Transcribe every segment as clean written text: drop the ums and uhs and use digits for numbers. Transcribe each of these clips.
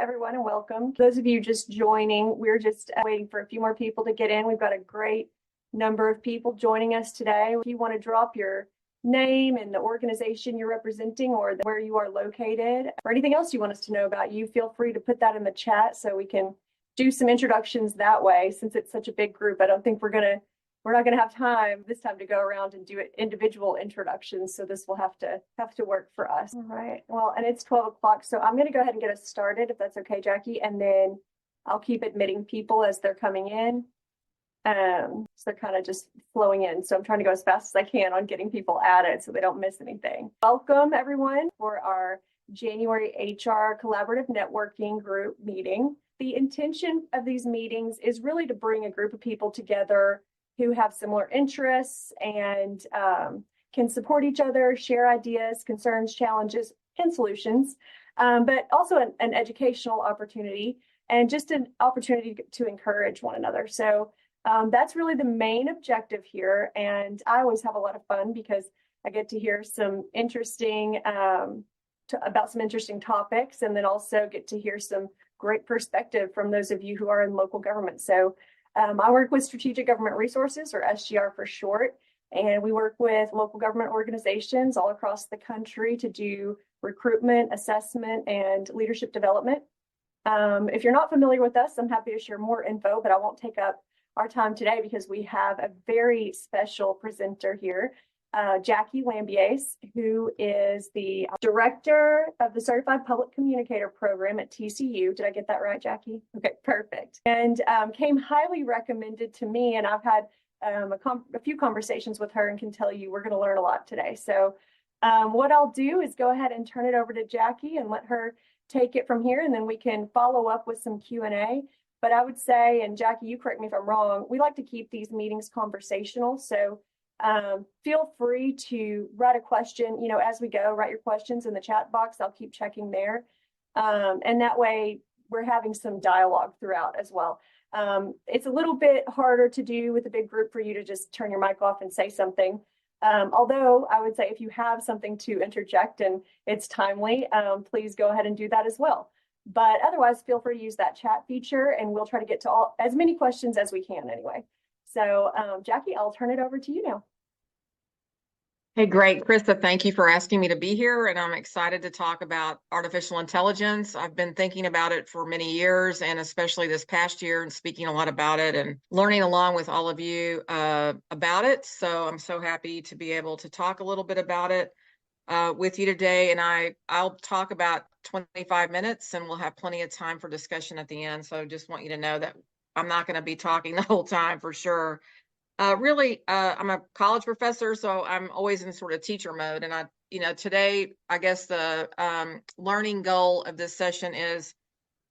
everyone, and welcome. Those of you just joining, we're just waiting for a few more people to get in. We've got a great number of people joining us today. If you want to drop your name and the organization you're representing or where you are located or anything else you want us to know about you, feel free to put that in the chat so we can do some introductions that way. Since it's such a big group, I don't think we're not gonna have time this time to go around and do individual introductions. So this will have to work for us. All right. Well, and it's 12 o'clock, so I'm gonna go ahead and get us started if that's okay, Jackie, and then I'll keep admitting people as they're coming in. So they're kind of just flowing in. So I'm trying to go as fast as I can on getting people added so they don't miss anything. Welcome everyone for our January HR Collaborative Networking Group meeting. The intention of these meetings is really to bring a group of people together who have similar interests and can support each other, share ideas, concerns, challenges, and solutions, but also an educational opportunity and just an opportunity to encourage one another. So that's really the main objective here. And I always have a lot of fun because I get to hear some interesting, about some interesting topics, and then also get to hear some great perspective from those of you who are in local government. So I work with Strategic Government Resources, or SGR for short, and we work with local government organizations all across the country to do recruitment, assessment, and leadership development. If you're not familiar with us, I'm happy to share more info, but I won't take up our time today because we have a very special presenter here, Jacqueline Lambiase, who is the director of the Certified Public Communicator Program at TCU. Did I get that right, Jackie? Okay, perfect. And came highly recommended to me, and I've had a few conversations with her and can tell you we're going to learn a lot today. So what I'll do is go ahead and turn it over to Jackie and let her take it from here, and then we can follow up with some Q&A. But I would say, and Jackie, you correct me if I'm wrong, we like to keep these meetings conversational. So feel free to write a question, as we go, write your questions in the chat box. I'll keep checking there. And that way we're having some dialogue throughout as well. It's a little bit harder to do with a big group for you to just turn your mic off and say something. Although I would say if you have something to interject and it's timely, please go ahead and do that as well. But otherwise, feel free to use that chat feature and we'll try to get to as many questions as we can anyway. So Jackie, I'll turn it over to you now. Hey, great. Krista, thank you for asking me to be here. And I'm excited to talk about artificial intelligence. I've been thinking about it for many years, and especially this past year, and speaking a lot about it and learning along with all of you about it. So I'm so happy to be able to talk a little bit about it with you today. And I'll talk about 25 minutes and we'll have plenty of time for discussion at the end. So just want you to know that I'm not going to be talking the whole time for sure. Really, I'm a college professor, so I'm always in sort of teacher mode. And today, I guess the learning goal of this session is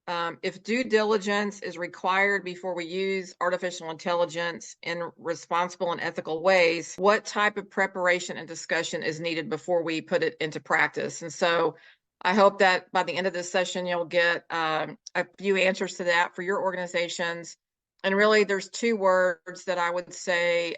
if due diligence is required before we use artificial intelligence in responsible and ethical ways, what type of preparation and discussion is needed before we put it into practice? And so I hope that by the end of this session, you'll get a few answers to that for your organizations. And really, there's two words that I would say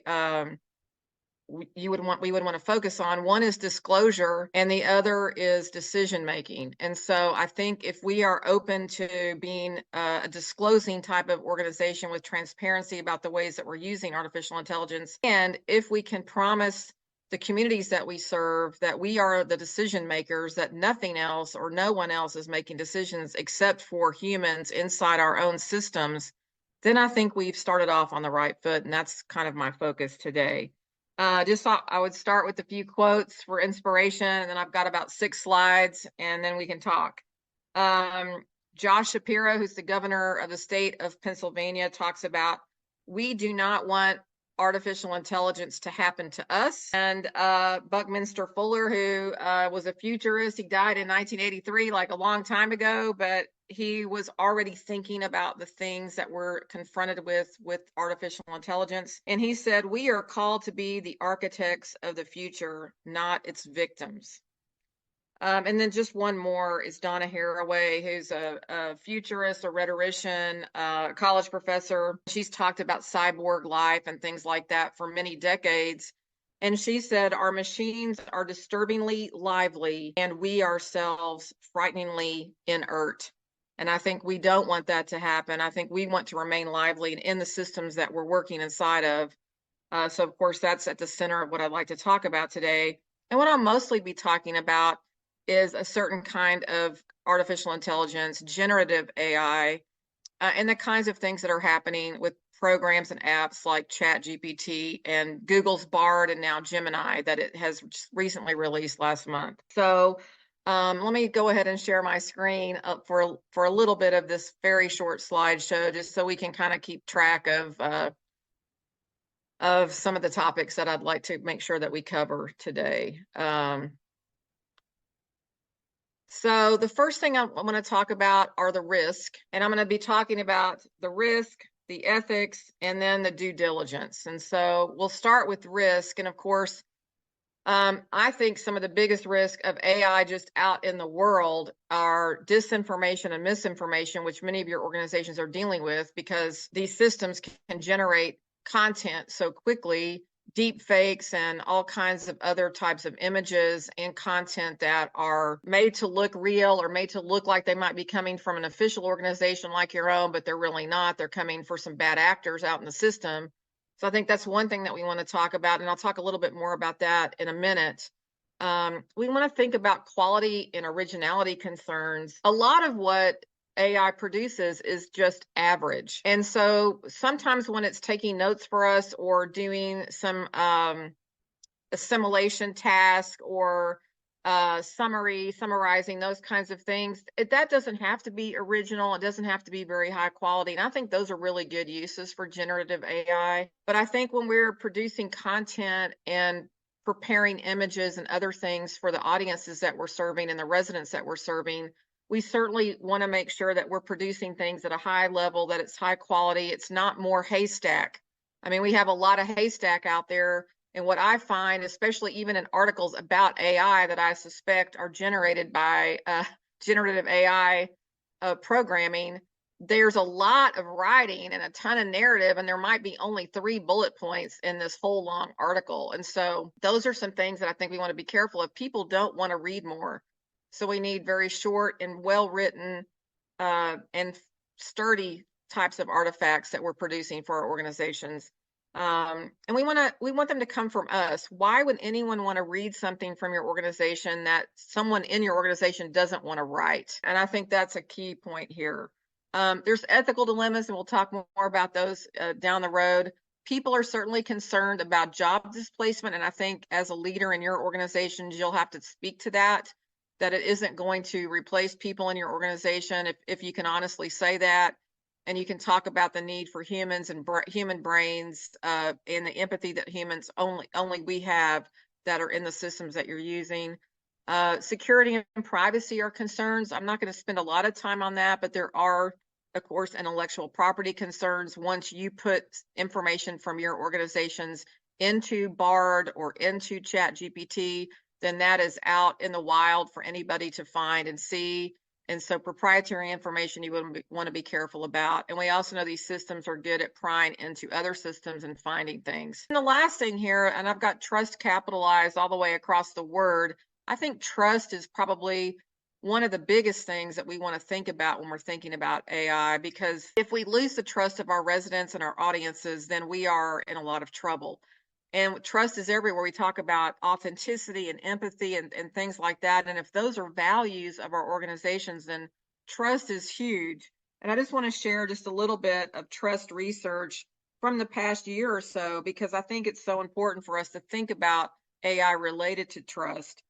we would want to focus on. One is disclosure, and the other is decision making. And so I think if we are open to being a disclosing type of organization with transparency about the ways that we're using artificial intelligence, and if we can promise the communities that we serve that we are the decision makers, that nothing else or no one else is making decisions except for humans inside our own systems, then I think we've started off on the right foot, and that's kind of my focus today. Just thought I would start with a few quotes for inspiration, and then I've got about 6 slides, and then we can talk. Josh Shapiro, who's the governor of the state of Pennsylvania, talks about, we do not want artificial intelligence to happen to us. And Buckminster Fuller, who was a futurist, he died in 1983, like a long time ago, but he was already thinking about the things that we're confronted with artificial intelligence. And he said, we are called to be the architects of the future, not its victims. And then just one more is Donna Haraway, who's a futurist, a rhetorician, a college professor. She's talked about cyborg life and things like that for many decades. And she said, our machines are disturbingly lively and we ourselves frighteningly inert. And I think we don't want that to happen. I think we want to remain lively and in the systems that we're working inside of. So of course, that's at the center of what I'd like to talk about today. And what I'll mostly be talking about is a certain kind of artificial intelligence, generative AI, and the kinds of things that are happening with programs and apps like ChatGPT and Google's Bard and now Gemini that it has recently released last month. So let me go ahead and share my screen up for a little bit of this very short slideshow, just so we can kind of keep track of some of the topics that I'd like to make sure that we cover today. So the first thing I'm going to talk about are the risk, and I'm going to be talking about the risk, the ethics, and then the due diligence. And so we'll start with risk. And of course, I think some of the biggest risk of AI just out in the world are disinformation and misinformation, which many of your organizations are dealing with, because these systems can generate content so quickly, deep fakes and all kinds of other types of images and content that are made to look real or made to look like they might be coming from an official organization like your own, but they're really not. They're coming for some bad actors out in the system. So I think that's one thing that we want to talk about, and I'll talk a little bit more about that in a minute. We want to think about quality and originality concerns. A lot of what AI produces is just average. And so sometimes when it's taking notes for us or doing some assimilation task or summarizing those kinds of things, that doesn't have to be original. It doesn't have to be very high quality. And I think those are really good uses for generative AI. But I think when we're producing content and preparing images and other things for the audiences that we're serving and the residents that we're serving, we certainly want to make sure that we're producing things at a high level, that it's high quality. It's not more haystack. I mean, we have a lot of haystack out there. And what I find, especially even in articles about AI that I suspect are generated by generative AI programming, there's a lot of writing and a ton of narrative, and there might be only 3 bullet points in this whole long article. And so those are some things that I think we want to be careful of. People don't want to read more. So we need very short and well-written and sturdy types of artifacts that we're producing for our organizations. And we want them to come from us. Why would anyone want to read something from your organization that someone in your organization doesn't want to write? And I think that's a key point here. There's ethical dilemmas, and we'll talk more about those down the road. People are certainly concerned about job displacement, and I think as a leader in your organizations, you'll have to speak to that it isn't going to replace people in your organization, if you can honestly say that. And you can talk about the need for humans and human brains and the empathy that humans only we have that are in the systems that you're using. Security and privacy are concerns. I'm not going to spend a lot of time on that, but there are, of course, intellectual property concerns. Once you put information from your organizations into Bard or into ChatGPT, then that is out in the wild for anybody to find and see. And so proprietary information you would want to be careful about. And we also know these systems are good at prying into other systems and finding things. And the last thing here, and I've got trust capitalized all the way across the word, I think trust is probably one of the biggest things that we want to think about when we're thinking about AI, because if we lose the trust of our residents and our audiences, then we are in a lot of trouble. And trust is everywhere. We talk about authenticity and empathy and things like that. And if those are values of our organizations, then trust is huge. And I just want to share just a little bit of trust research from the past year or so, because I think it's so important for us to think about AI related to trust.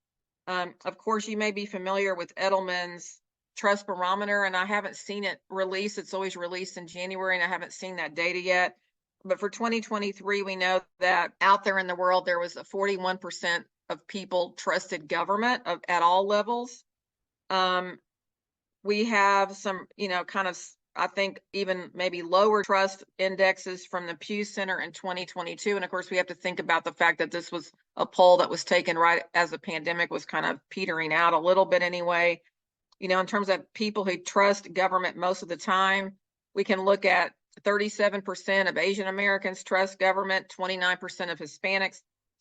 Of course, you may be familiar with Edelman's Trust Barometer, and I haven't seen it released. It's always released in January, and I haven't seen that data yet. But for 2023, we know that out there in the world, there was a 41% of people trusted government at all levels. We have some, kind of, I think, even maybe lower trust indexes from the Pew Center in 2022. And of course, we have to think about the fact that this was a poll that was taken right as the pandemic was kind of petering out a little bit anyway. In terms of people who trust government most of the time, we can look at 37% of Asian Americans trust government, 29% of Hispanics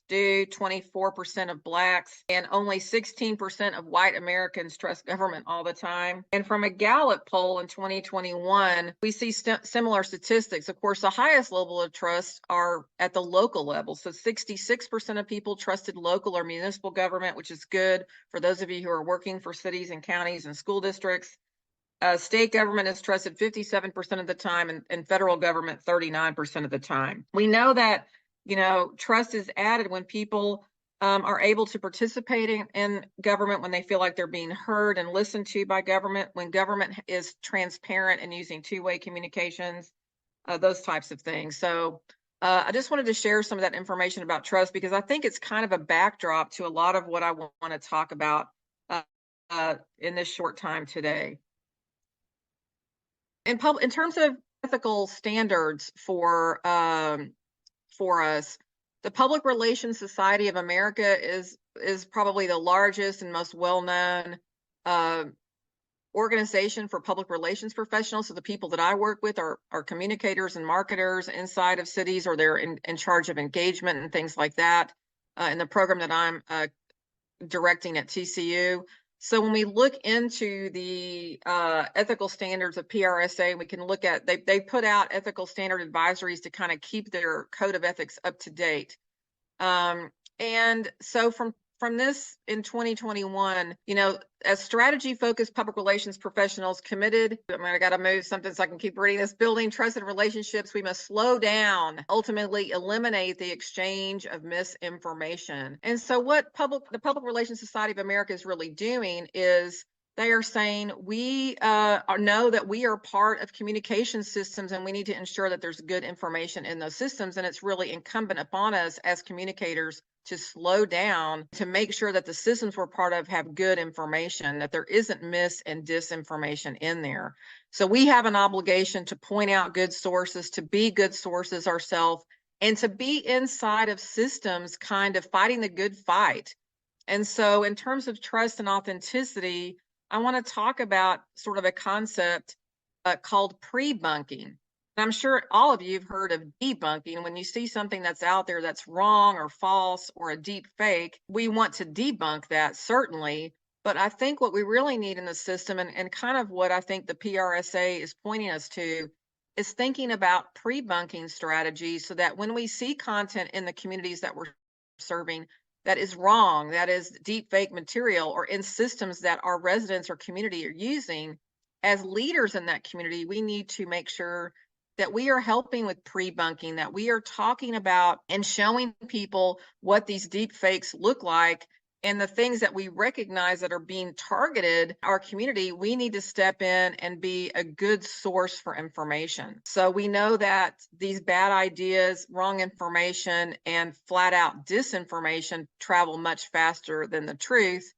do, 24% of Blacks, and only 16% of white Americans trust government all the time. And from a Gallup poll in 2021, we see similar statistics. Of course, the highest level of trust are at the local level. So 66% of people trusted local or municipal government, which is good for those of you who are working for cities and counties and school districts. State government is trusted 57% of the time, and federal government 39% of the time. We know that, trust is added when people are able to participate in government, when they feel like they're being heard and listened to by government, when government is transparent and using two-way communications, those types of things. So I just wanted to share some of that information about trust, because I think it's kind of a backdrop to a lot of what I want to talk about in this short time today. In terms of ethical standards for us, the Public Relations Society of America is probably the largest and most well-known organization for public relations professionals. So the people that I work with are communicators and marketers inside of cities, or they're in charge of engagement and things like that in the program that I'm directing at TCU. So when we look into the ethical standards of PRSA, we can look at, they put out ethical standard advisories to kind of keep their code of ethics up to date. And so from this in 2021, as strategy-focused public relations professionals committed, I got to move something so I can keep reading this, building trusted relationships, we must slow down, ultimately eliminate the exchange of misinformation. And so what the Public Relations Society of America is really doing is they are saying we know that we are part of communication systems, and we need to ensure that there's good information in those systems. And it's really incumbent upon us as communicators to slow down, to make sure that the systems we're part of have good information, that there isn't mis and disinformation in there. So we have an obligation to point out good sources, to be good sources ourselves, and to be inside of systems kind of fighting the good fight. And so in terms of trust and authenticity, I want to talk about sort of a concept called pre-bunking. I'm sure all of you have heard of debunking. When you see something that's out there that's wrong or false or a deep fake, we want to debunk that, certainly. But I think what we really need in the system, and kind of what I think the PRSA is pointing us to, is thinking about pre-bunking strategies so that when we see content in the communities that we're serving that is wrong, that is deep fake material, or in systems that our residents or community are using, as leaders in that community, we need to make sure that we are helping with pre-bunking, that we are talking about and showing people what these deep fakes look like, and the things that we recognize that are being targeted our community. We need to step in and be a good source for information. So we know that these bad ideas, wrong information, and flat out disinformation travel much faster than the truth.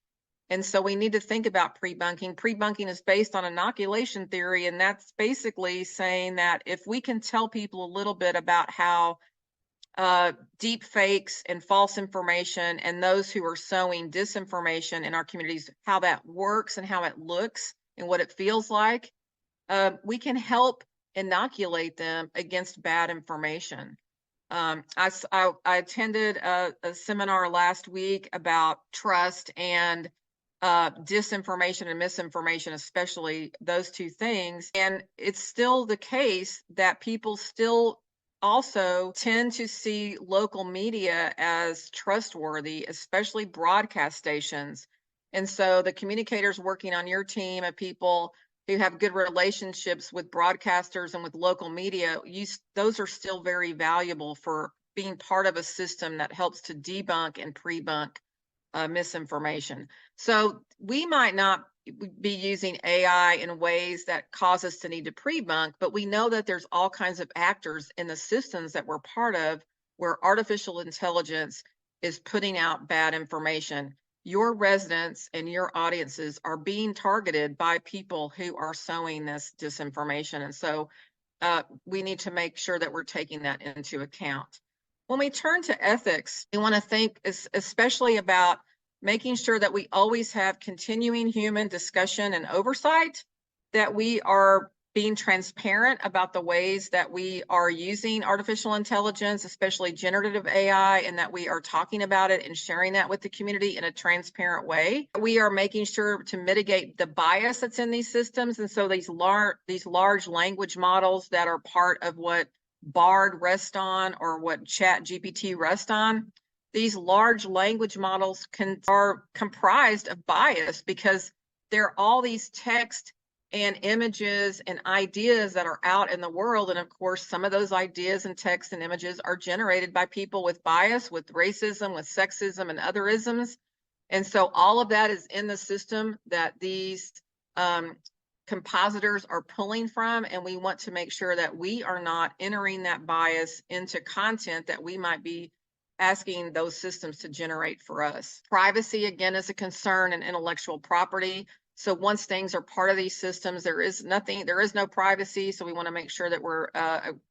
And so we need to think about pre-bunking. Pre-bunking is based on inoculation theory, and that's basically saying that if we can tell people a little bit about how deep fakes and false information and those who are sowing disinformation in our communities, how that works and how it looks and what it feels like, we can help inoculate them against bad information. I attended a seminar last week about trust and disinformation and misinformation, especially those two things. And it's still the case that people still also tend to see local media as trustworthy, especially broadcast stations. And so the communicators working on your team of people who have good relationships with broadcasters and with local media, those are still very valuable for being part of a system that helps to debunk and pre-bunk misinformation. So we might not be using AI in ways that cause us to need to pre-bunk, but we know that there's all kinds of actors in the systems that we're part of where artificial intelligence is putting out bad information. Your residents and your audiences are being targeted by people who are sowing this disinformation. And so we need to make sure that we're taking that into account. When we turn to ethics, we want to think especially about making sure that we always have continuing human discussion and oversight, that we are being transparent about the ways that we are using artificial intelligence, especially generative AI, and that we are talking about it and sharing that with the community in a transparent way. We are making sure to mitigate the bias that's in these systems. And so these large language models that are part of what Bard rests on or what Chat GPT rests on, these large language models are comprised of bias because they're all these text and images and ideas that are out in the world. And of course, some of those ideas and text and images are generated by people with bias, with racism, with sexism and other isms. And so all of that is in the system that these compositors are pulling from. And we want to make sure that we are not entering that bias into content that we might be asking those systems to generate for us. Privacy, again, is a concern in intellectual property. So once things are part of these systems, there is no privacy. So we want to make sure that we're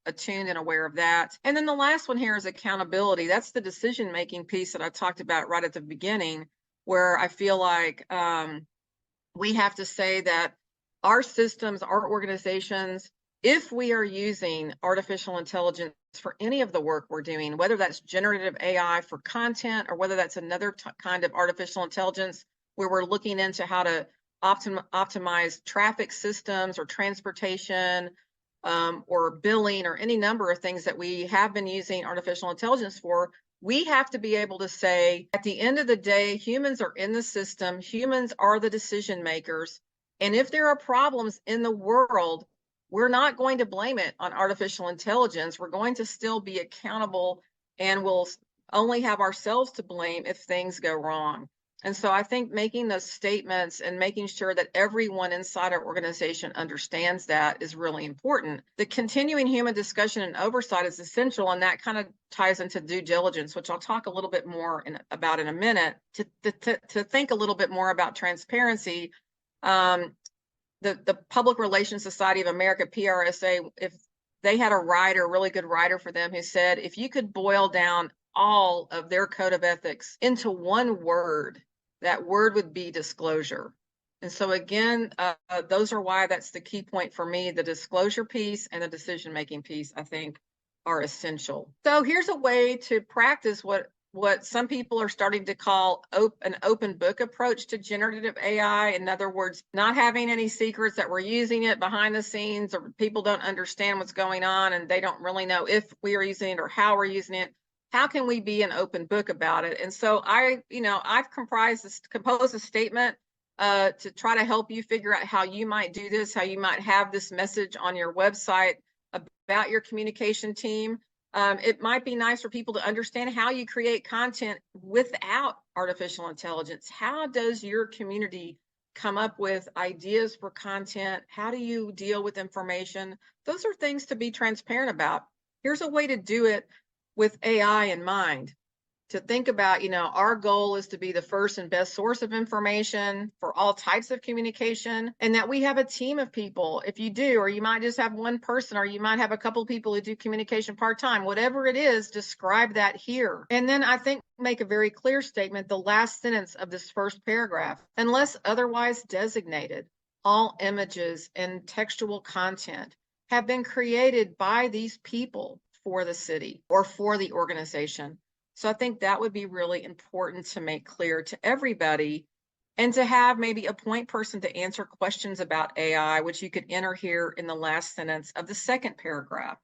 attuned and aware of that. And then the last one here is accountability. That's the decision-making piece that I talked about right at the beginning, where I feel like we have to say that our systems, our organizations, if we are using artificial intelligence for any of the work we're doing, whether that's generative AI for content or whether that's another kind of artificial intelligence where we're looking into how to optimize traffic systems or transportation or billing or any number of things that we have been using artificial intelligence for, we have to be able to say, at the end of the day, humans are in the system, humans are the decision makers, and if there are problems in the world, we're not going to blame it on artificial intelligence. We're going to still be accountable and we'll only have ourselves to blame if things go wrong. And so I think making those statements and making sure that everyone inside our organization understands that is really important. The continuing human discussion and oversight is essential, and that kind of ties into due diligence, which I'll talk a little bit more about in a minute. To think a little bit more about transparency, the Public Relations Society of America, PRSA, if they had a really good writer for them who said, if you could boil down all of their code of ethics into one word, that word would be disclosure. And so again, those are why that's the key point for me. The disclosure piece and the decision-making piece, I think, are essential. So here's a way to practice what some people are starting to call an open book approach to generative AI. In other words, not having any secrets that we're using it behind the scenes, or people don't understand what's going on and they don't really know if we are using it or how we're using it. How can we be an open book about it? And so I've composed a statement to try to help you figure out how you might do this, how you might have this message on your website about your communication team. It might be nice for people to understand how you create content without artificial intelligence. How does your community come up with ideas for content? How do you deal with information? Those are things to be transparent about. Here's a way to do it with AI in mind, to think about, our goal is to be the first and best source of information for all types of communication, and that we have a team of people. If you do, or you might just have one person, or you might have a couple of people who do communication part-time, whatever it is, describe that here. And then I think make a very clear statement, the last sentence of this first paragraph, unless otherwise designated, all images and textual content have been created by these people for the city or for the organization. So I think that would be really important to make clear to everybody, and to have maybe a point person to answer questions about AI, which you could enter here in the last sentence of the second paragraph.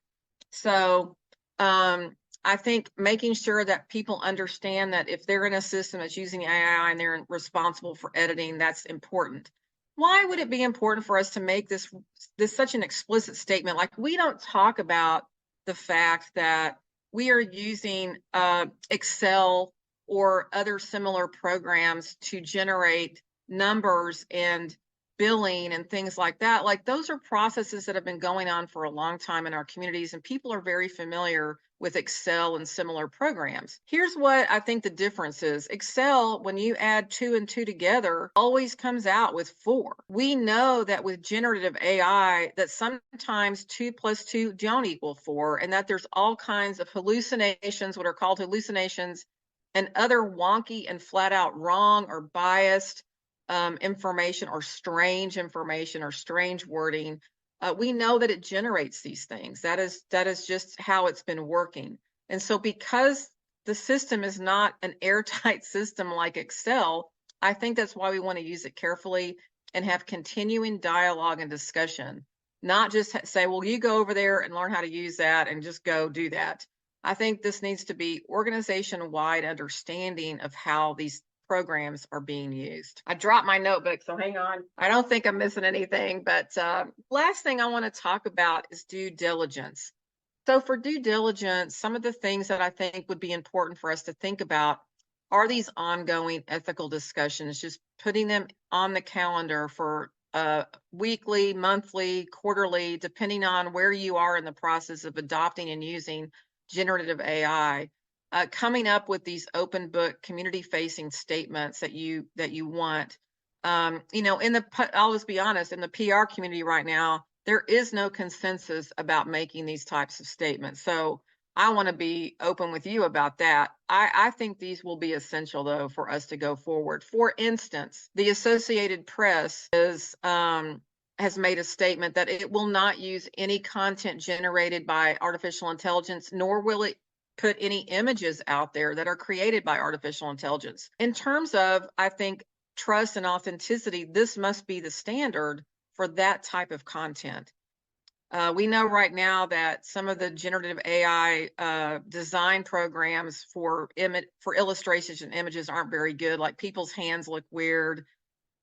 So I think making sure that people understand that if they're in a system that's using AI and they're responsible for editing, that's important. Why would it be important for us to make this such an explicit statement? Like, we don't talk about the fact that we are using Excel or other similar programs to generate numbers and billing and things like that. Like, those are processes that have been going on for a long time in our communities, and people are very familiar with Excel and similar programs. Here's what I think the difference is. Excel, when you add 2 and 2 together, always comes out with 4. We know that with generative AI that sometimes 2 plus 2 don't equal 4, and that there's all kinds of hallucinations, what are called hallucinations, and other wonky and flat out wrong or biased information or strange wording we know that it generates these things. That is just how it's been working. And so because the system is not an airtight system like Excel, I think that's why we want to use it carefully and have continuing dialogue and discussion, not just say, well, you go over there and learn how to use that and just go do that. I think this needs to be organization-wide understanding of how these programs are being used. I dropped my notebook, so hang on. I don't think I'm missing anything, but last thing I want to talk about is due diligence. So for due diligence, some of the things that I think would be important for us to think about are these ongoing ethical discussions, just putting them on the calendar for weekly, monthly, quarterly, depending on where you are in the process of adopting and using generative AI. Coming up with these open book community facing statements that you want. I'll just be honest, in the PR community right now, there is no consensus about making these types of statements. So I want to be open with you about that. I think these will be essential, though, for us to go forward. For instance, the Associated Press has made a statement that it will not use any content generated by artificial intelligence, nor will it put any images out there that are created by artificial intelligence. In terms of, I think, trust and authenticity, this must be the standard for that type of content. We know right now that some of the generative AI design programs for illustrations and images aren't very good. Like people's hands look weird.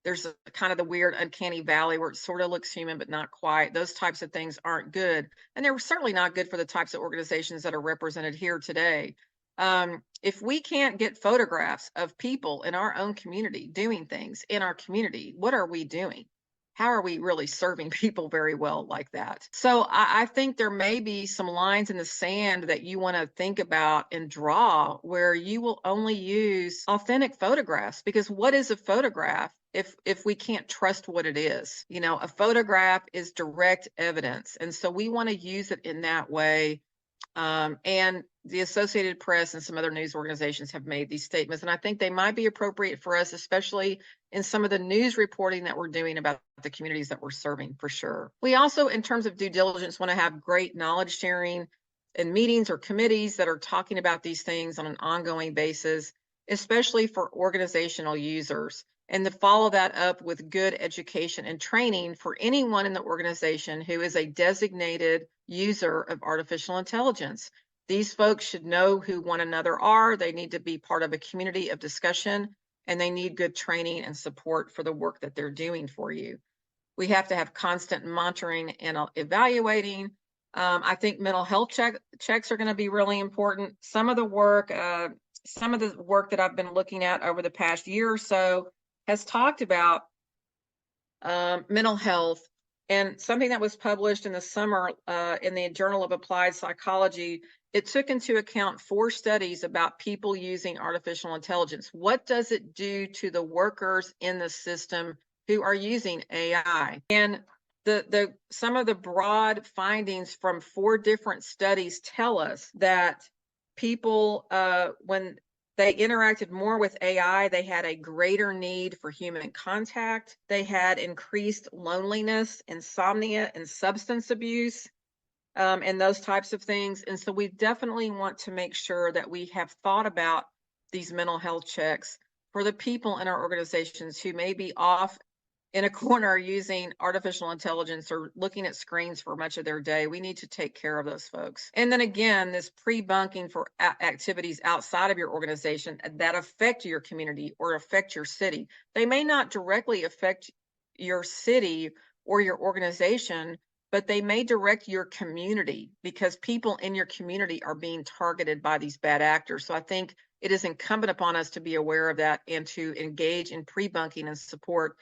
There's kind of the weird uncanny valley where it sort of looks human, but not quite. Those types of things aren't good. And they're certainly not good for the types of organizations that are represented here today. If we can't get photographs of people in our own community doing things in our community, what are we doing? How are we really serving people very well like that? So I think there may be some lines in the sand that you want to think about and draw where you will only use authentic photographs, because what is a photograph if we can't trust what it is? A photograph is direct evidence. And so we want to use it in that way. And the Associated Press and some other news organizations have made these statements, and I think they might be appropriate for us, especially in some of the news reporting that we're doing about the communities that we're serving, for sure. We also, in terms of due diligence, want to have great knowledge sharing in meetings or committees that are talking about these things on an ongoing basis, especially for organizational users, and to follow that up with good education and training for anyone in the organization who is a designated user of artificial intelligence. These folks should know who one another are. They need to be part of a community of discussion, and they need good training and support for the work that they're doing for you. We have to have constant monitoring and evaluating. I think mental health checks are going to be really important. Some of the work that I've been looking at over the past year or so has talked about mental health, and something that was published in the summer in the Journal of Applied Psychology, it took into account 4 studies about people using artificial intelligence. What does it do to the workers in the system who are using AI? And some of the broad findings from 4 different studies tell us that people, when they interacted more with AI, they had a greater need for human contact. They had increased loneliness, insomnia, and substance abuse, and those types of things. And so we definitely want to make sure that we have thought about these mental health checks for the people in our organizations who may be off in a corner using artificial intelligence or looking at screens for much of their day. We need to take care of those folks. And then again, this pre-bunking for activities outside of your organization that affect your community or affect your city. They may not directly affect your city or your organization, but they may direct your community, because people in your community are being targeted by these bad actors. So I think it is incumbent upon us to be aware of that and to engage in pre-bunking and support,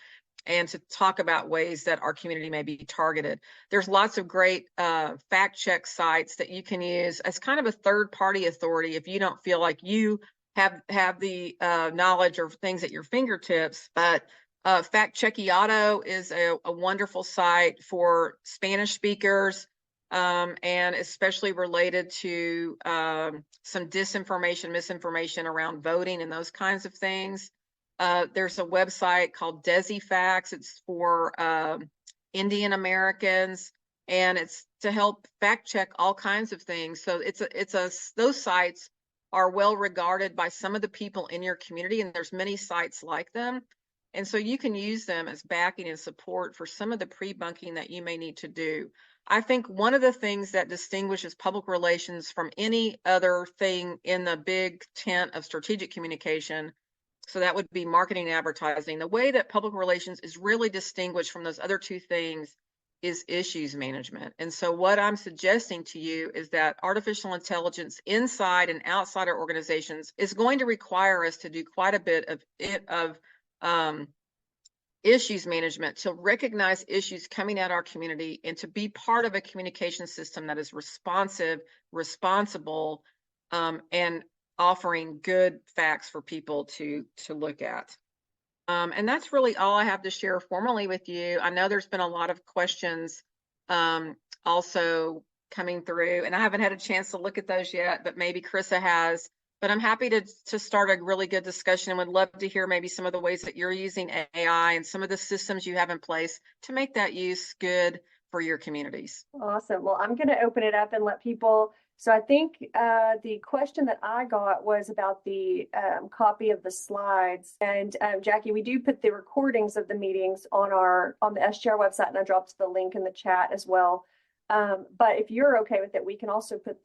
and to talk about ways that our community may be targeted. There's lots of great fact check sites that you can use as kind of a third party authority if you don't feel like you have the knowledge or things at your fingertips. But Fact Checkiato is a wonderful site for Spanish speakers, and especially related to some disinformation, misinformation around voting and those kinds of things. There's a website called DesiFacts. It's for Indian Americans. and it's to help fact check all kinds of things. So those sites are well regarded by some of the people in your community, and there's many sites like them. And so you can use them as backing and support for some of the pre-bunking that you may need to do. I think one of the things that distinguishes public relations from any other thing in the big tent of strategic communication, so that would be marketing and advertising, the way that public relations is really distinguished from those other two things is issues management. And so what I'm suggesting to you is that artificial intelligence inside and outside our organizations is going to require us to do quite a bit of issues management, to recognize issues coming at our community and to be part of a communication system that is responsive, responsible, and offering good facts for people to look at. And that's really all I have to share formally with you. I know there's been a lot of questions also coming through, and I haven't had a chance to look at those yet, but maybe Krista has. But I'm happy to start a really good discussion, and would love to hear maybe some of the ways that you're using AI and some of the systems you have in place to make that use good for your communities. Awesome. Well, I'm going to open it up and let people. So I think the question that I got was about the copy of the slides. And Jackie, we do put the recordings of the meetings on the SGR website, and I dropped the link in the chat as well. But if you're okay with it, we can also put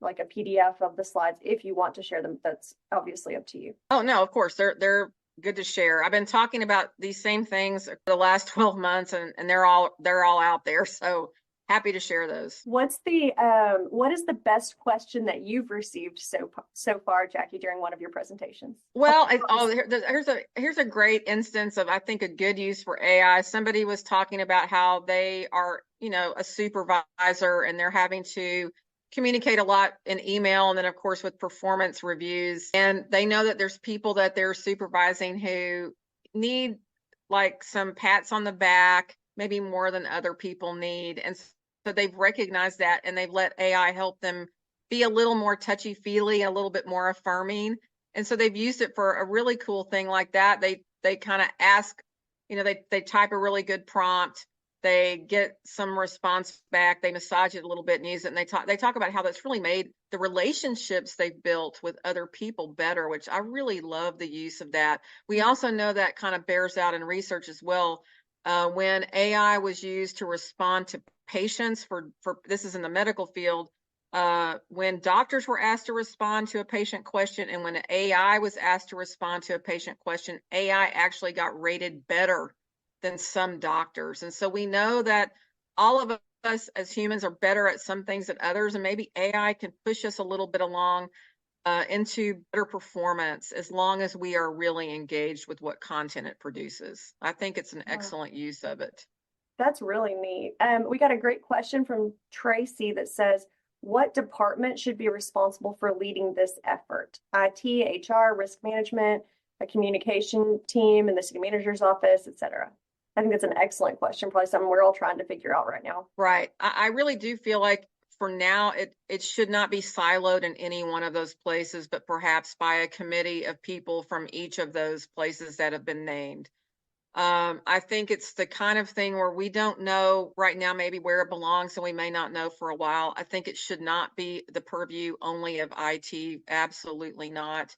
like a PDF of the slides if you want to share them. That's obviously up to you. Oh no, of course, they're good to share. I've been talking about these same things for the last 12 months, and they're all out there. So happy to share those. What is the best question that you've received so far, Jackie, during one of your presentations? Well, here's a great instance of, I think, a good use for AI. Somebody was talking about how they are, a supervisor, and they're having to communicate a lot in email, and then of course with performance reviews, and they know that there's people that they're supervising who need like some pats on the back, maybe more than other people need. And so they've recognized that, and they've let AI help them be a little more touchy-feely, a little bit more affirming. And so they've used it for a really cool thing like that. They kind of ask, they type a really good prompt, they get some response back, they massage it a little bit and use it, and they talk about how that's really made the relationships they've built with other people better, which I really love the use of that. We also know that kind of bears out in research as well. When AI was used to respond to patients for this is in the medical field, when doctors were asked to respond to a patient question, and when AI was asked to respond to a patient question, AI actually got rated better than some doctors. And so we know that all of us as humans are better at some things than others, and maybe AI can push us a little bit along into better performance as long as we are really engaged with what content it produces. I think it's an excellent use of it. That's really neat. We got a great question from Tracy that says, what department should be responsible for leading this effort? IT, HR, risk management, a communication team in the city manager's office, etc. I think that's an excellent question, probably something we're all trying to figure out right now. Right. I really do feel like for now, it should not be siloed in any one of those places, but perhaps by a committee of people from each of those places that have been named. I think it's the kind of thing where we don't know right now maybe where it belongs, and we may not know for a while. I think it should not be the purview only of IT. Absolutely not.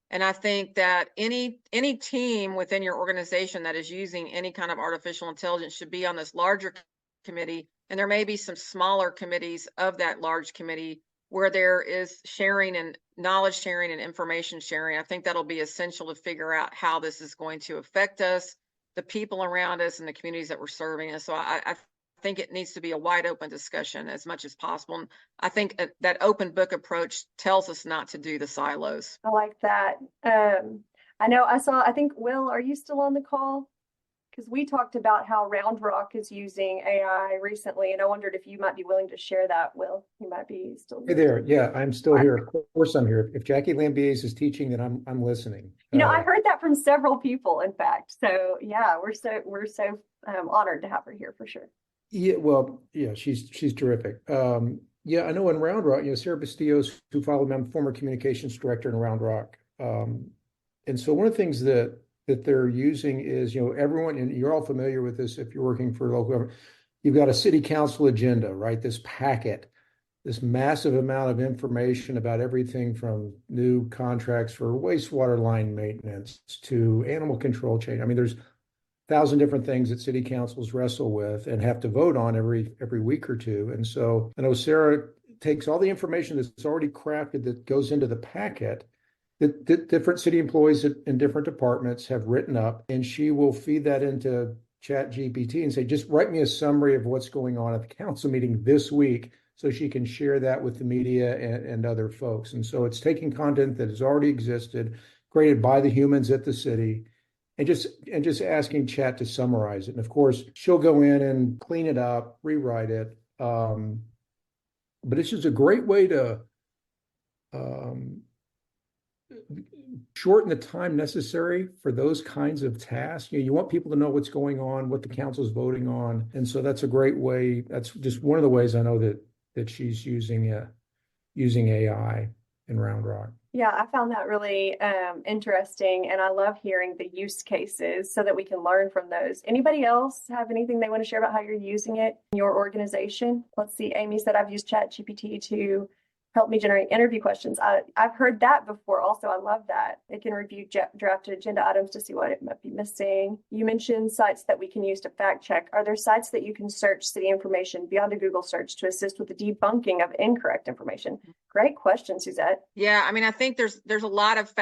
And I think that any team within your organization that is using any kind of artificial intelligence should be on this larger committee. And there may be some smaller committees of that large committee where there is sharing and knowledge sharing and information sharing. I think that'll be essential to figure out how this is going to affect us, the people around us, and the communities that we're serving. And so I think it needs to be a wide open discussion as much as possible. And I think that open book approach tells us not to do the silos. I like that. I think, Will, are you still on the call? Because we talked about how Round Rock is using AI recently, and I wondered if you might be willing to share that, Will. You might be still Hey there. Yeah, I'm still here. Of course I'm here. If Jackie Lambiase is teaching, then I'm listening. I heard that from several people, in fact. So yeah, we're so honored to have her here for sure. Yeah, well, yeah, she's terrific. Yeah, I know in Round Rock, Sarah Bastillos, who followed me, I'm former communications director in Round Rock. And so one of the things that they're using is, everyone, and you're all familiar with this if you're working for local government, you've got a city council agenda, right? This packet, this massive amount of information about everything from new contracts for wastewater line maintenance to animal control change. I mean, there's 1,000 different things that city councils wrestle with and have to vote on every week or two. And so I know Sarah takes all the information that's already crafted that goes into the packet that different city employees in different departments have written up, and she will feed that into Chat GPT and say, just write me a summary of what's going on at the council meeting this week so she can share that with the media and other folks. And so it's taking content that has already existed, created by the humans at the city, and just asking Chat to summarize it. And of course, she'll go in and clean it up, rewrite it. But it's just a great way to shorten the time necessary for those kinds of tasks. You want people to know what's going on, what the council's voting on. And so that's a great way. That's just one of the ways I know that she's using AI in Round Rock. Yeah, I found that really interesting, and I love hearing the use cases so that we can learn from those. Anybody else have anything they want to share about how you're using it in your organization? Let's see. Amy said, I've used ChatGPT to help me generate interview questions. I've heard that before also. I love that. It can review drafted agenda items to see what it might be missing. You mentioned sites that we can use to fact check. Are there sites that you can search city information beyond a Google search to assist with the debunking of incorrect information? Great question, Suzette. Yeah, I mean, I think there's a lot of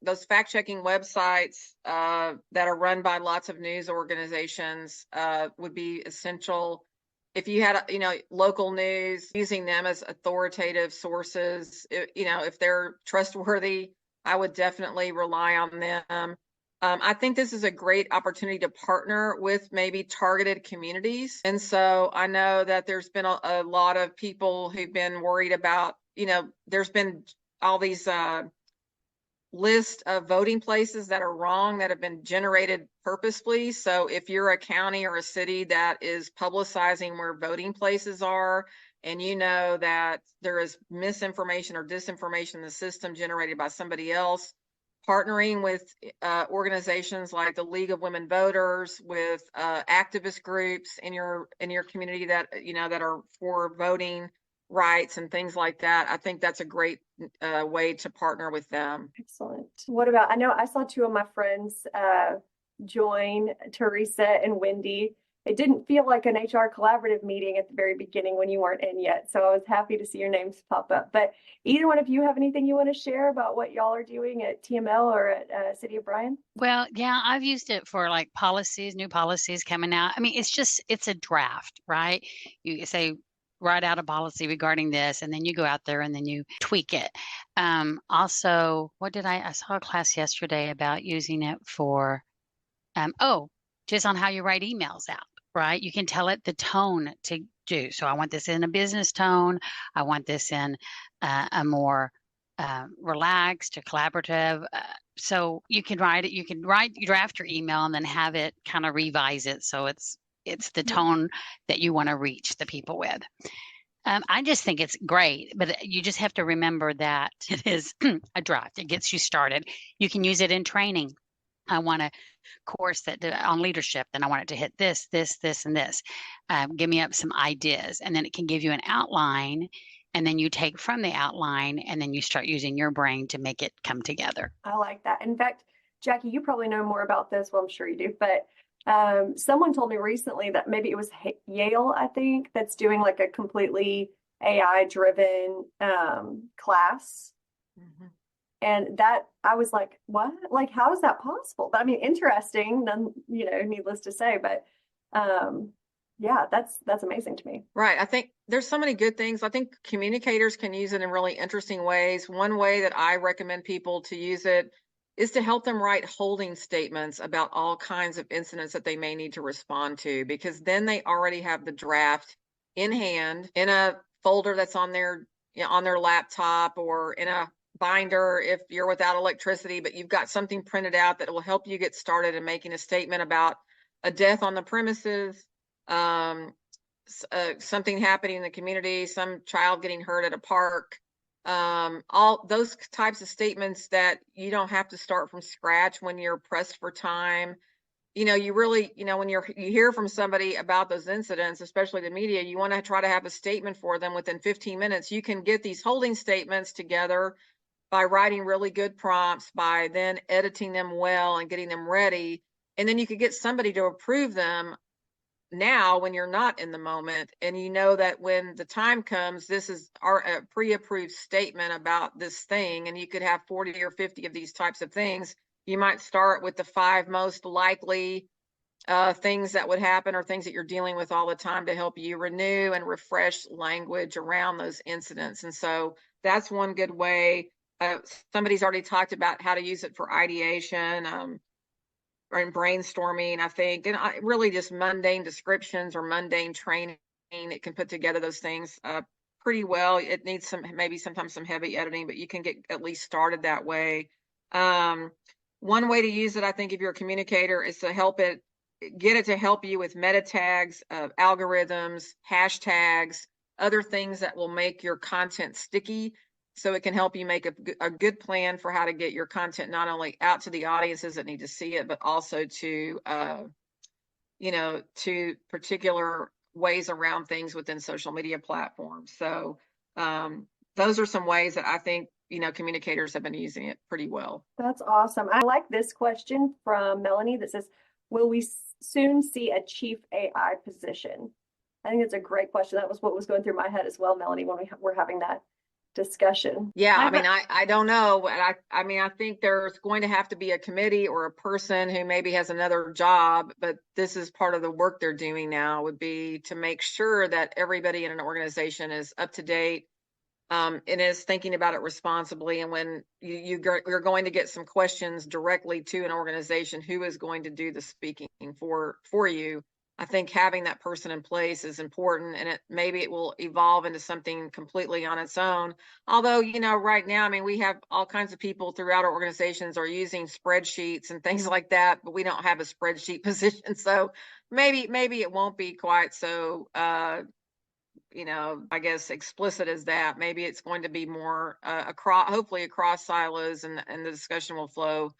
those fact checking websites that are run by lots of news organizations would be essential. If you had, local news, using them as authoritative sources, if they're trustworthy, I would definitely rely on them. I think this is a great opportunity to partner with maybe targeted communities. And so I know that there's been a lot of people who've been worried about, there's been all these list of voting places that are wrong that have been generated purposefully. So if you're a county or a city that is publicizing where voting places are, and you know that there is misinformation or disinformation in the system generated by somebody else, partnering with organizations like the League of Women Voters, with activist groups in your community that that are for voting rights and things like that. I think that's a great way to partner with them. Excellent. What about, I know I saw two of my friends join, Teresa and Wendy. It didn't feel like an HR collaborative meeting at the very beginning when you weren't in yet. So I was happy to see your names pop up. But either one of you have anything you want to share about what y'all are doing at TML or at City of Bryan? Well, yeah, I've used it for like policies, new policies coming out. I mean, it's a draft, right? You say, write out a policy regarding this, and then you go out there and then you tweak it. Also, I saw a class yesterday about using it for, just on how you write emails out, right? You can tell it the tone to do. So I want this in a business tone. I want this in a more relaxed or collaborative. So you can draft your email and then have it kind of revise it. So it's the tone that you want to reach the people with. I just think it's great, but you just have to remember that it is a draft. It gets you started. You can use it in training. I want a course on leadership, then I want it to hit this, and this. Give me up some ideas, and then it can give you an outline, and then you take from the outline, and then you start using your brain to make it come together. I like that. In fact, Jackie, you probably know more about this. Well, I'm sure you do, but someone told me recently that maybe it was Yale, I think, that's doing like a completely AI-driven class. Mm-hmm. And that I was like, what? Like, how is that possible? But I mean, interesting, needless to say, but yeah, that's amazing to me. Right. I think there's so many good things. I think communicators can use it in really interesting ways. One way that I recommend people to use it is to help them write holding statements about all kinds of incidents that they may need to respond to, because then they already have the draft in hand in a folder that's on their laptop, or in a binder if you're without electricity, but you've got something printed out that will help you get started in making a statement about a death on the premises, something happening in the community, some child getting hurt at a park, all those types of statements that you don't have to start from scratch when you're pressed for time. you really, when you hear from somebody about those incidents, especially the media, you want to try to have a statement for them within 15 minutes. You can get these holding statements together by writing really good prompts, by then editing them well and getting them ready. And then you could get somebody to approve them now when you're not in the moment. And you know that when the time comes, this is our pre-approved statement about this thing. And you could have 40 or 50 of these types of things. You might start with the 5 most likely things that would happen or things that you're dealing with all the time to help you renew and refresh language around those incidents. And so that's one good way. Somebody's already talked about how to use it for ideation or in brainstorming, I think, and really just mundane descriptions or mundane training. It can put together those things pretty well. It needs maybe sometimes some heavy editing, but you can get at least started that way. One way to use it, I think, if you're a communicator, is to get it to help you with meta tags, algorithms, hashtags, other things that will make your content sticky. So it can help you make a good plan for how to get your content not only out to the audiences that need to see it, but also to, to particular ways around things within social media platforms. So those are some ways that I think, communicators have been using it pretty well. That's awesome. I like this question from Melanie that says, will we soon see a chief AI position? I think it's a great question. That was what was going through my head as well, Melanie, when we were having that discussion. Yeah, I don't know. I think there's going to have to be a committee or a person who maybe has another job, but this is part of the work they're doing now, would be to make sure that everybody in an organization is up to date and is thinking about it responsibly. And when you're going to get some questions directly to an organization who is going to do the speaking for you, I think having that person in place is important, and maybe it will evolve into something completely on its own. Although, right now, we have all kinds of people throughout our organizations are using spreadsheets and things like that, but we don't have a spreadsheet position. So maybe it won't be quite so, I guess explicit as that. Maybe it's going to be more hopefully across silos, and the discussion will flow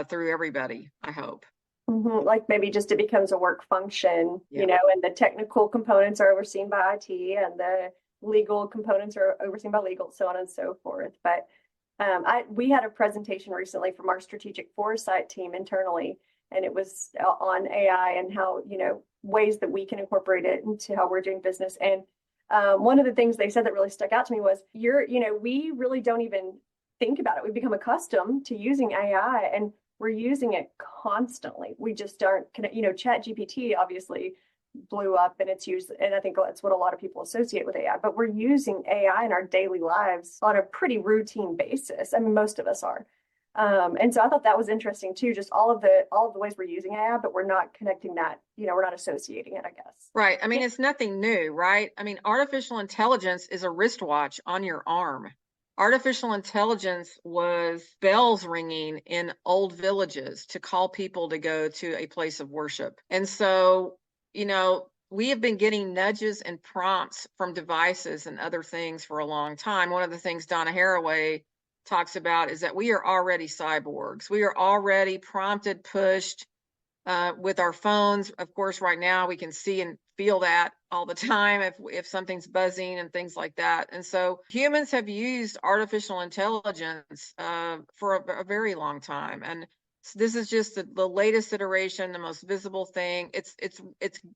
through everybody, I hope. Mm-hmm. Like maybe just it becomes a work function, and the technical components are overseen by IT and the legal components are overseen by legal, so on and so forth. But we had a presentation recently from our strategic foresight team internally, and it was on AI and how, ways that we can incorporate it into how we're doing business. And one of the things they said that really stuck out to me was we really don't even think about it. We've become accustomed to using AI and we're using it constantly. We just aren't, Chat GPT obviously blew up and it's used, and I think that's what a lot of people associate with AI, but we're using AI in our daily lives on a pretty routine basis. Most of us are. And so I thought that was interesting too, just all of the ways we're using AI, but we're not connecting that, we're not associating it, I guess. Right. It's nothing new, right? Artificial intelligence is a wristwatch on your arm. Artificial intelligence was bells ringing in old villages to call people to go to a place of worship. And so, we have been getting nudges and prompts from devices and other things for a long time. One of the things Donna Haraway talks about is that we are already cyborgs. We are already prompted, pushed with our phones. Of course, right now we can see and feel that all the time if something's buzzing and things like that. And so humans have used artificial intelligence for a very long time. And this is just the latest iteration, the most visible thing. It's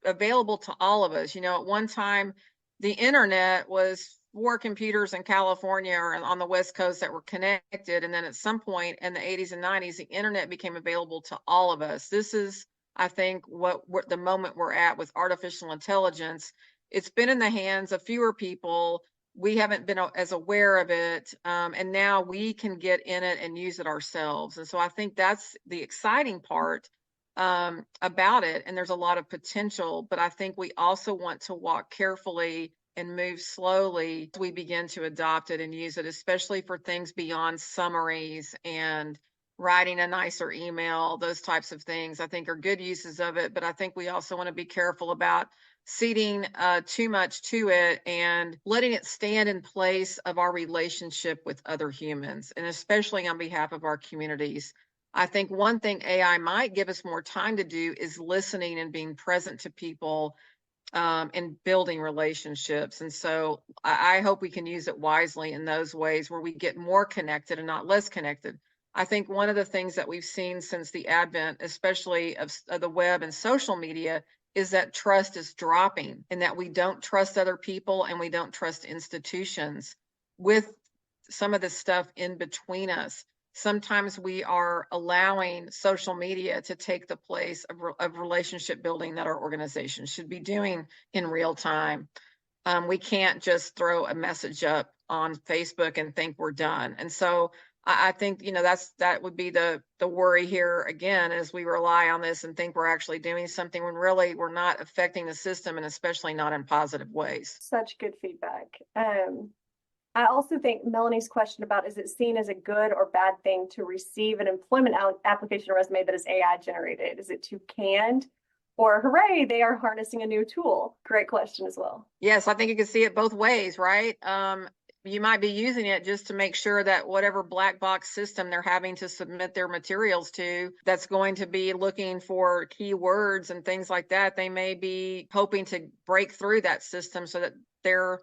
available to all of us. At one time, the internet was 4 computers in California or on the West Coast that were connected. And then at some point in the 80s and 90s, the internet became available to all of us. This is, I think, what the moment we're at with artificial intelligence. It's been in the hands of fewer people. We haven't been as aware of it. And now we can get in it and use it ourselves. And so I think that's the exciting part about it. And there's a lot of potential, but I think we also want to walk carefully and move slowly as we begin to adopt it and use it, especially for things beyond summaries and writing a nicer email. Those types of things I think are good uses of it, but I think we also want to be careful about ceding too much to it and letting it stand in place of our relationship with other humans, and especially on behalf of our communities. I think one thing AI might give us more time to do is listening and being present to people and building relationships. And so I hope we can use it wisely in those ways where we get more connected and not less connected. I think one of the things that we've seen since the advent, especially of the web and social media, is that trust is dropping and that we don't trust other people and we don't trust institutions with some of the stuff in between us. Sometimes we are allowing social media to take the place of relationship building that our organization should be doing in real time. We can't just throw a message up on Facebook and think we're done. And so I think, that would be the worry here again, as we rely on this and think we're actually doing something when really we're not affecting the system, and especially not in positive ways. Such good feedback. I also think Melanie's question about, is it seen as a good or bad thing to receive an employment application or resume that is AI generated? Is it too canned, or hooray, they are harnessing a new tool? Great question as well. Yes, I think you can see it both ways, right? You might be using it just to make sure that whatever black box system they're having to submit their materials to, that's going to be looking for keywords and things like that, they may be hoping to break through that system so that their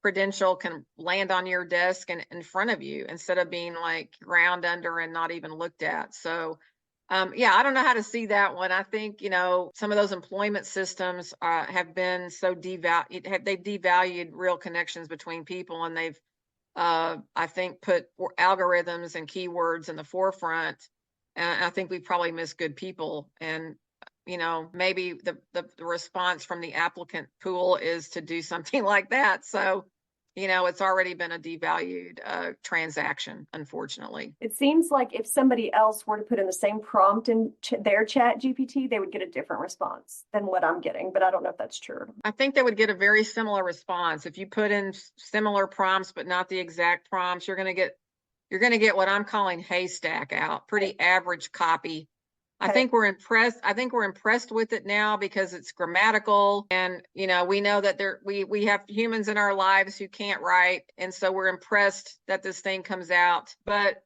credential can land on your desk and in front of you instead of being like ground under and not even looked at. So I don't know how to see that one. I think, some of those employment systems have been so they've devalued real connections between people, and they've, I think, put algorithms and keywords in the forefront. And I think we probably miss good people. And, maybe the response from the applicant pool is to do something like that. So, it's already been a devalued transaction, unfortunately. It seems like if somebody else were to put in the same prompt in their chat GPT, they would get a different response than what I'm getting, but I don't know if that's true. I think they would get a very similar response. If you put in similar prompts, but not the exact prompts, you're going to get what I'm calling haystack out, pretty average copy. I think we're impressed with it now because it's grammatical, and we know that we have humans in our lives who can't write, and so we're impressed that this thing comes out. But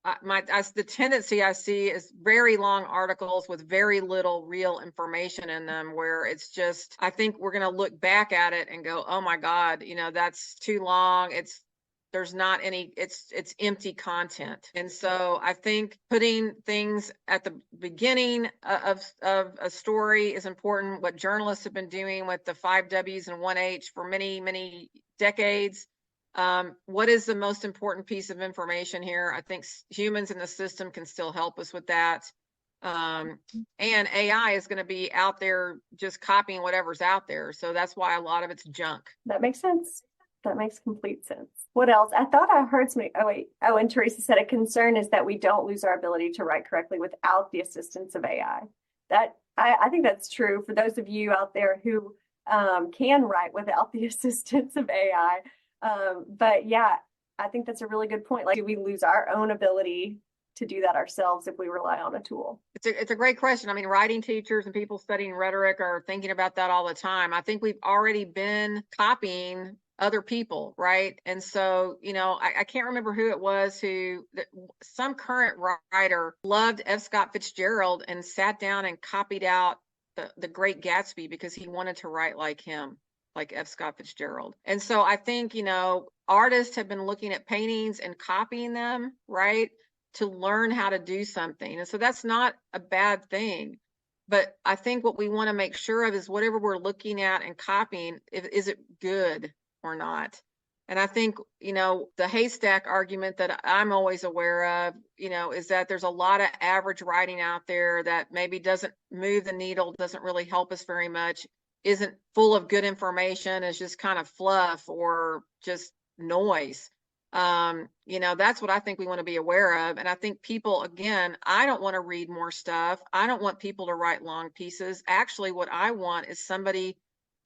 the tendency I see is very long articles with very little real information in them, where it's just, I think we're going to look back at it and go, oh my God, that's too long. There's not any, it's empty content. And so I think putting things at the beginning of a story is important. What journalists have been doing with the 5 W's and 1 H for many, many decades. What is the most important piece of information here? I think humans in the system can still help us with that. And AI is going to be out there just copying whatever's out there. So that's why a lot of it's junk. That makes sense. That makes complete sense. What else? I thought I heard somebody, and Teresa said a concern is that we don't lose our ability to write correctly without the assistance of AI. I think that's true for those of you out there who can write without the assistance of AI. But yeah, I think that's a really good point. Like, do we lose our own ability to do that ourselves if we rely on a tool? It's a great question. I mean, writing teachers and people studying rhetoric are thinking about that all the time. I think we've already been copying other people, right? And so, I can't remember who it was some current writer loved F. Scott Fitzgerald and sat down and copied out the Great Gatsby because he wanted to write like him, like F. Scott Fitzgerald. And so I think, artists have been looking at paintings and copying them, right, to learn how to do something. And so that's not a bad thing. But I think what we want to make sure of is whatever we're looking at and copying, is it good or not? And I think, the haystack argument that I'm always aware of, is that there's a lot of average writing out there that maybe doesn't move the needle, doesn't really help us very much, isn't full of good information, is just kind of fluff or just noise. That's what I think we want to be aware of. And I think people, again, I don't want to read more stuff. I don't want people to write long pieces. Actually, what I want is somebody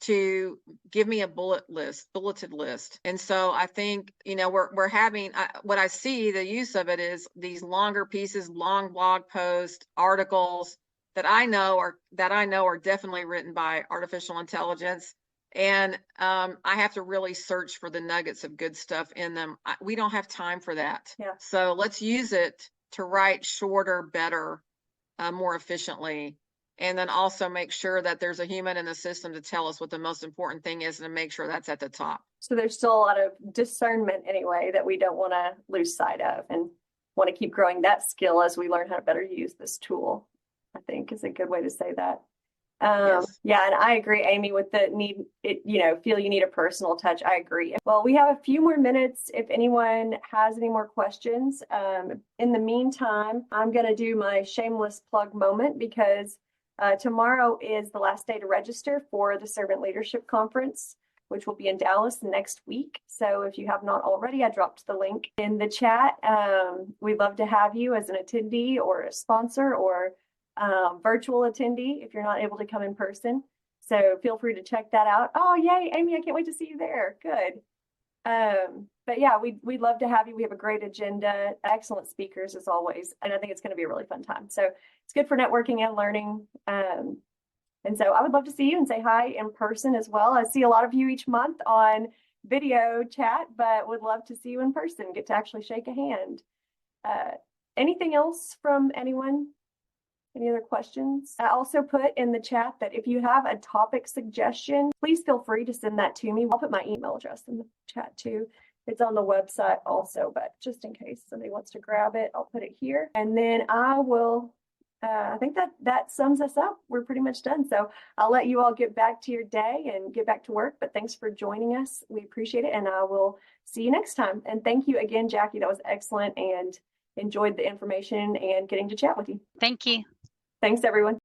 to give me a bulleted list. And so I think, we're having, what I see the use of it is these longer pieces, long blog posts, articles that I know are definitely written by artificial intelligence. And I have to really search for the nuggets of good stuff in them. We don't have time for that. Yeah. So let's use it to write shorter, better, more efficiently. And then also make sure that there's a human in the system to tell us what the most important thing is and to make sure that's at the top. So there's still a lot of discernment anyway that we don't want to lose sight of, and want to keep growing that skill as we learn how to better use this tool, I think is a good way to say that. Yes. Yeah, and I agree, Amy, with the feel you need a personal touch. I agree. Well, we have a few more minutes if anyone has any more questions. In the meantime, I'm going to do my shameless plug moment because tomorrow is the last day to register for the Servant Leadership Conference, which will be in Dallas next week. So if you have not already, I dropped the link in the chat. We'd love to have you as an attendee or a sponsor or virtual attendee if you're not able to come in person. So feel free to check that out. Oh, yay, Amy, I can't wait to see you there. Good. But yeah, we'd love to have you. We have a great agenda, excellent speakers as always. And I think it's going to be a really fun time. So it's good for networking and learning. And so I would love to see you and say hi in person as well. I see a lot of you each month on video chat, but would love to see you in person, get to actually shake a hand. Anything else from anyone? Any other questions? I also put in the chat that if you have a topic suggestion, please feel free to send that to me. I'll put my email address in the chat too. It's on the website also, but just in case somebody wants to grab it, I'll put it here. And then I will, I think that sums us up. We're pretty much done. So I'll let you all get back to your day and get back to work, but thanks for joining us. We appreciate it. And I will see you next time. And thank you again, Jackie. That was excellent and enjoyed the information and getting to chat with you. Thank you. Thanks, everyone.